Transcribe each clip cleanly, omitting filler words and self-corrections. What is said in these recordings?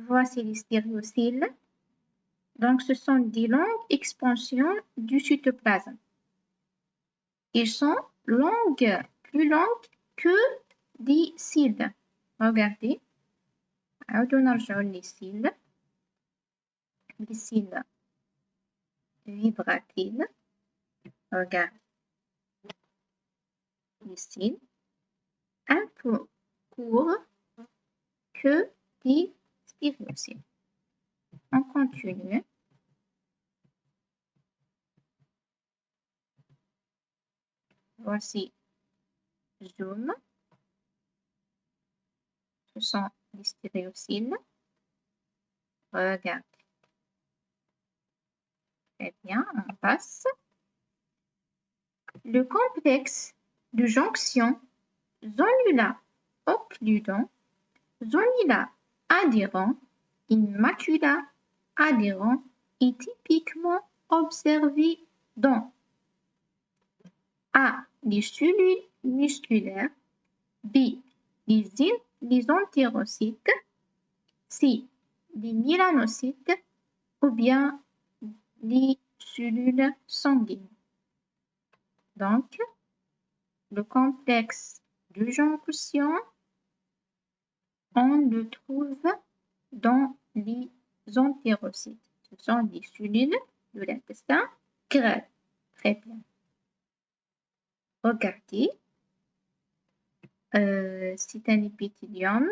Voici les stéréocyles. Donc, ce sont des longues expansions du cytoplasme. Ils sont longues, plus longues que des cils. Regardez. عاودوا نرجعوا les cils. Les cils vibratiles. Regarde. Les cils. Un peu courts que des stéréocyles. On continue. Voici zoom. Ce sont des stéréocyles. Regarde. Très bien, on passe. Le complexe de jonction zonula-occludent, zonula-adhérent, immacula-adhérent est typiquement observé dans A. Les cellules musculaires, B. Les entérocytes, C. Les mélanocytes ou bien les cellules sanguines. Donc, le complexe de jonction, on le trouve dans les entérocytes. Ce sont des cellules de l'intestin grêle. Très bien. Regardez, c'est un épithélium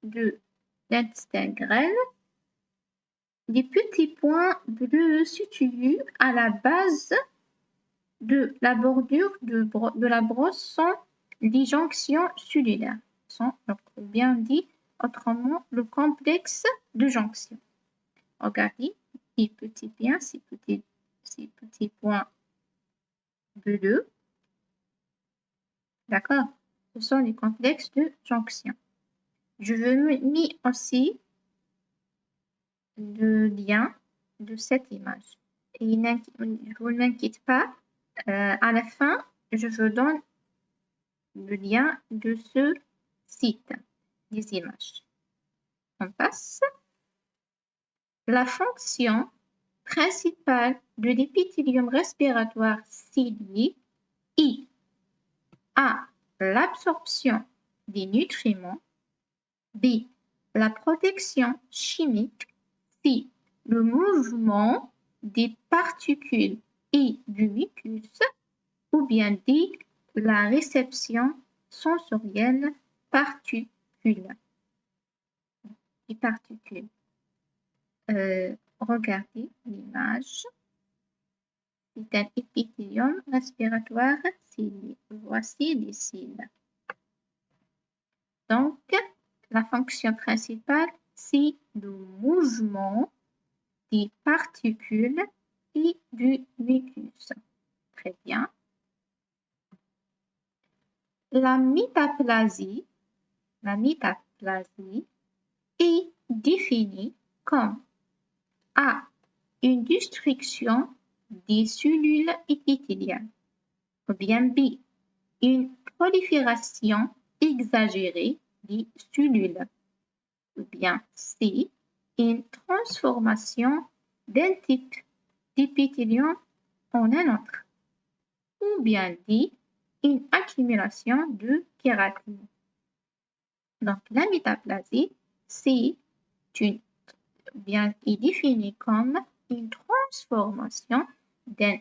de l'intestin grêle. Les petits points bleus situés à la base de la bordure de la brosse sont les jonctions cellulaires. Sont donc bien dit autrement le complexe de jonction. Regardez ces petits points bleus. D'accord? Ce sont les complexes de jonction. Je veux mettre aussi le lien de cette image. Et vous n'inquiétez pas, à la fin, je vous donne le lien de ce site des images. On passe. La fonction principale de l'épithélium respiratoire cilié est A. L'absorption des nutriments, B. La protection chimique, C. Le mouvement des particules et du mucus, ou bien D. La réception sensorielle particules. Les particules. Regardez l'image. C'est un épithélium respiratoire cilié. Voici les cils. Donc, la fonction principale, c'est le mouvement des particules et du mucus. Très bien. La métaplasie est définie comme A. Une destruction des cellules épithéliales, ou bien B. Une prolifération exagérée des cellules, ou bien C. Une transformation d'un type d'épithélium en un autre, ou bien D. Une accumulation de kératine. Donc, la métaplasie, est définie comme une transformation d'un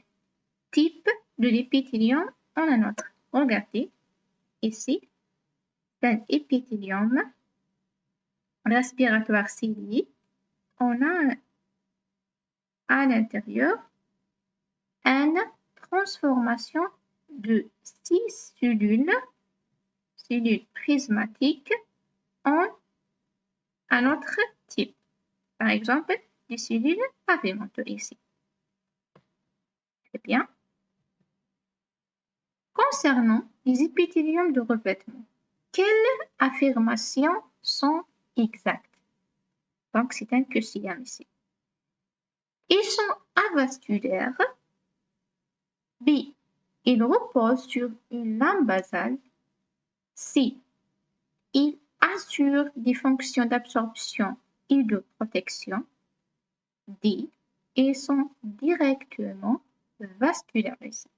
type de l'épithélium en un autre. Regardez, ici, c'est un épithélium respiratoire cilié. On a à l'intérieur une transformation de 6 cellules prismatiques en un autre type. Par exemple, des cellules pavimentaux ici. Très bien. Concernant les épithéliums de revêtement, quelles affirmations sont exactes? Donc, c'est un QCM ici. Ils sont avasculaires. B. Ils reposent sur une lame basale. C. Ils assurent des fonctions d'absorption et de protection. D. Et sont directement vascularisés.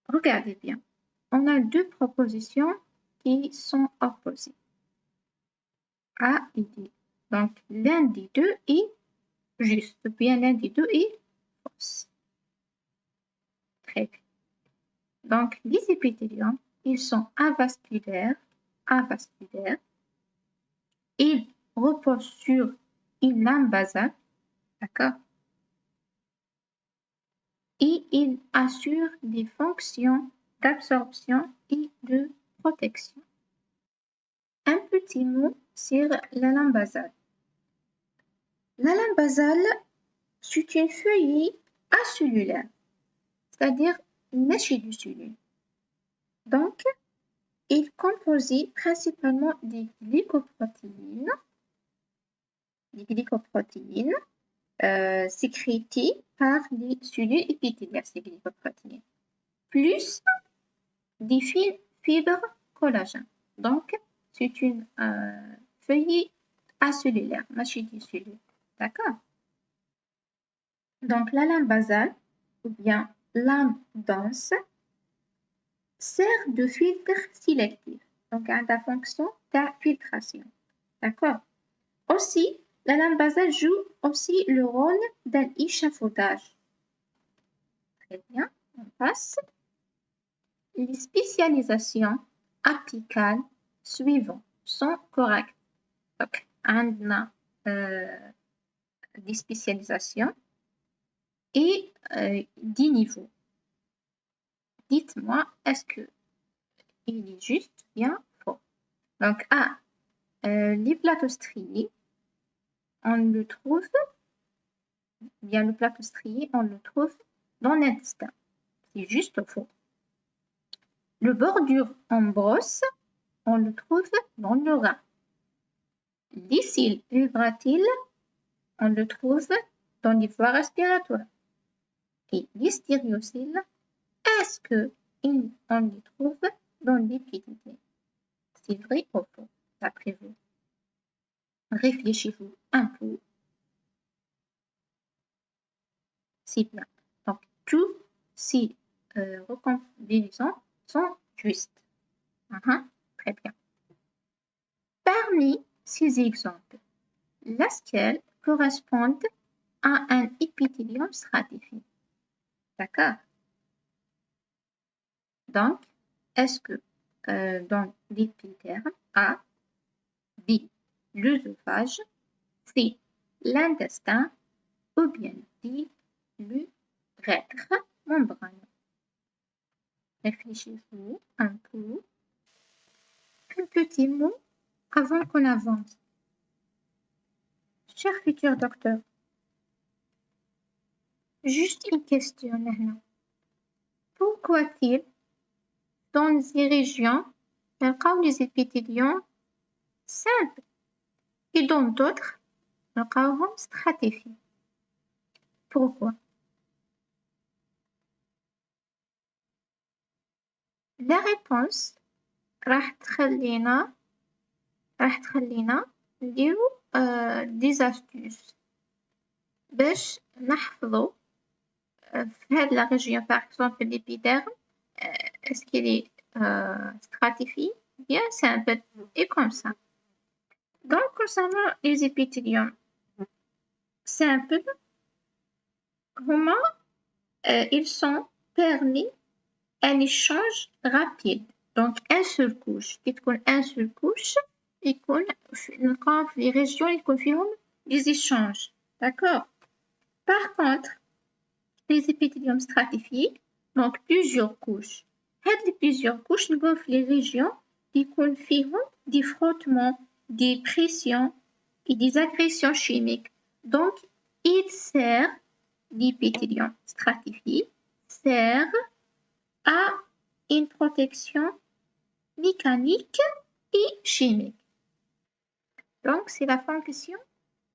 Regardez bien, on a deux propositions qui sont opposées. A et D. Donc, l'un des deux est juste, ou bien l'un des deux est fausse. Très bien. Donc, les épithéliums, ils sont avasculaires. Ils reposent sur une lame basale, d'accord? Et ils assurent des fonctions d'absorption et de protection. Un petit mot sur la lame basale. La lame basale, c'est une feuille acellulaire, c'est-à-dire mèche du cellule. Donc, il est composé principalement des glycoprotéines sécrétées par les cellules épithéliales, ces glycoprotéines, plus des fibres collagène. Donc, c'est une feuille acellulaire, mèche du cellule. D'accord? Donc, la lame basale, ou bien lame dense, sert de filtre sélectif. Donc, elle a la fonction d'infiltration. D'accord? Aussi, la lame basale joue aussi le rôle d'un échafaudage. Très bien, on passe. Les spécialisations apicales suivantes sont correctes. Donc, on a des spécialisations et des niveaux. Dites-moi, est-ce qu'il est juste, bien, faux? Donc, A, les plateaux striés, on le trouve, bien le plateau strié, on le trouve dans l'intestin. C'est juste faux. Le bordure en brosse, on le trouve dans le rein. Les cils vibratiles, on le trouve dans les voies respiratoires. Et les stériociles, est-ce qu'on les trouve dans l'épithélien? C'est vrai ou faux, d'après vous? Réfléchissez-vous un peu. C'est bien. Donc, tous ces recombinaisons sont justes. Très bien. Parmi ces exemples, lesquels correspondent à un épithélium stratifié? D'accord? Donc, est-ce que dans l'épiderme, A, B, l'œsophage, C, l'intestin, ou bien D, l'urètre membraneux? Réfléchissez-vous un peu. Un petit mot avant qu'on avance. Cher futur docteur, juste une question maintenant. Pourquoi dans ces régions, les épithéliums simples et dans d'autres, نلقاوهم stratifiés? Pourquoi? La réponse راح تخلينا نديرو des astuces باش نحفظو في هاد la région par exemple l'épiderme est-ce qu'il est stratifié? Bien simple et comme ça. Donc concernant les épithéliums simples, ils sont permis un échange rapide. Donc, un seul couche. Un seul couche, نلقاو في les régions يكون فيهم des échanges. D'accord? Par contre, les épithéliums stratifiés, donc plusieurs couches. هاد plusieurs couches نلقاو في les régions يكون فيهم des frottements, des pressions et des agressions chimiques. Donc, l'épithélium stratifié sert à une protection mécanique et chimique. Donc, c'est la fonction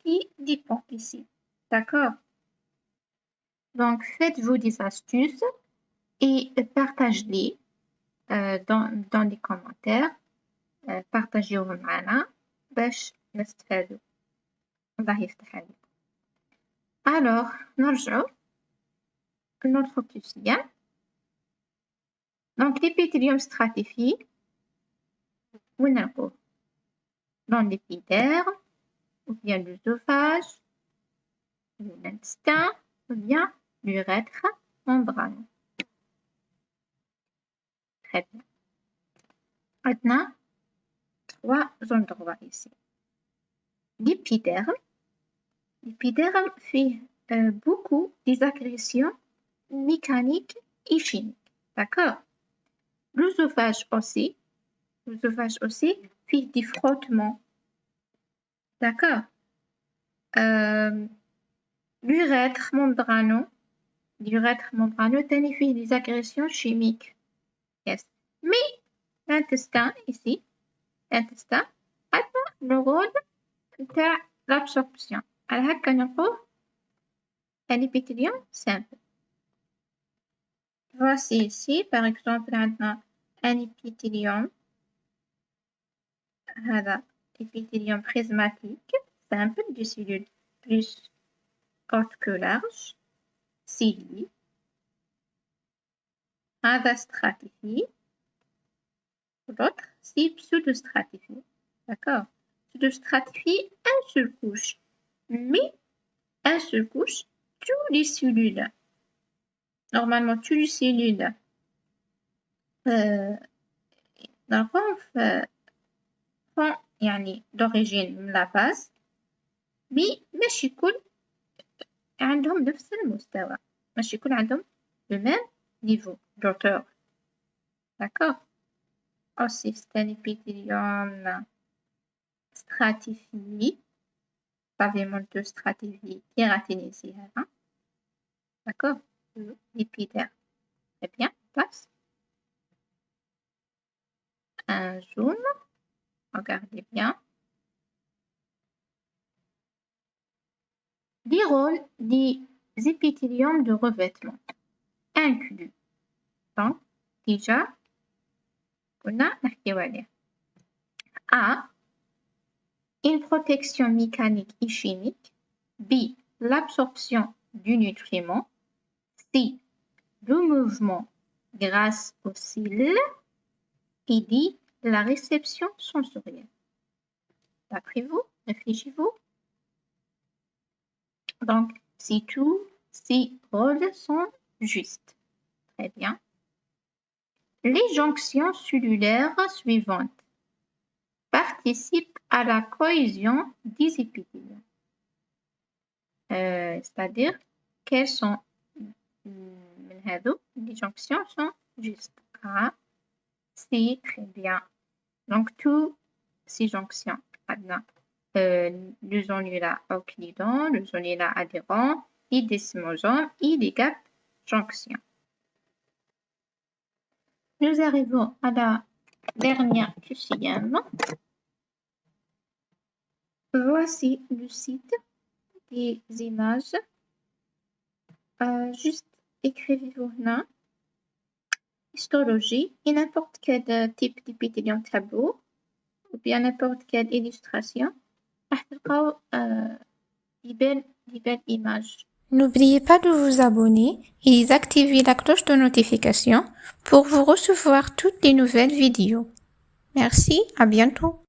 qui dépend ici. D'accord? Donc, faites-vous des astuces et partagez-les dans les commentaires. بارطاجيوهم معنا باش نستفادوا. الله يفتح عليكم. Alors نرجعوا notre quotidien. Donc l'épithélium stratifié, où نلقوه dans l'épiderme, ou bien l'œsophage, ou l'intestin, ou bien l'urètre membraneux. Très bien. Maintenant, 3 endroits ici. L'épiderme. L'épiderme fait beaucoup des agressions mécaniques et chimiques. D'accord? L'œsophage aussi. L'œsophage aussi fait des frottements. D'accord? L'urètre membraneux. L'urètre membraneux fait des agressions chimiques. Yes. Mais l'intestin ici, l'intestin a le rôle de l'absorption. Alors, هكا un épithélium simple. Voici ici, par exemple, un épithélium. هذا épithélium prismatique, simple, de cellules plus hautes que larges, ciliées. هذا stratifié. L'autre, c'est pseudostratifié. D'accord? Pseudostratifié, une seule couche. Mais, une seule couche, toutes les cellules. Normalement, toutes les cellules font d'origine من la base. Mais ماشي كل عندهم نفس المستوى. ماشي كل عندهم le même niveau d'auteur. D'accord? Aussi, c'est un épithélium stratifié, pavimenteux stratifié, kératinisé. Hein? D'accord? L'épiderme. Très bien, place. Un zoom. Regardez bien. Les rôles des épithéliums de revêtement incluent. Donc, déjà, on a A. Une protection mécanique et chimique. B. L'absorption du nutriment. C. Le mouvement grâce aux cils. Et D. La réception sensorielle. D'après vous, réfléchissez-vous. Donc, si tous ces rôles sont justes. Très bien. Les jonctions cellulaires suivantes participent à la cohésion des épithéliums. C'est-à-dire, quelles sont les jonctions sont justes. A, C, très bien. Donc, toutes ces jonctions, le zonula euclidant, le zonula adhérent, les desmosomes et les gap jonctions. Nous arrivons à la dernière QCM. Voici le site des images. Juste écrivez-vous là. Histologie et n'importe quel type d'épithélium tableau ou bien n'importe quelle illustration. Des belles images. N'oubliez pas de vous abonner et d'activer la cloche de notification pour vous recevoir toutes les nouvelles vidéos. Merci, à bientôt.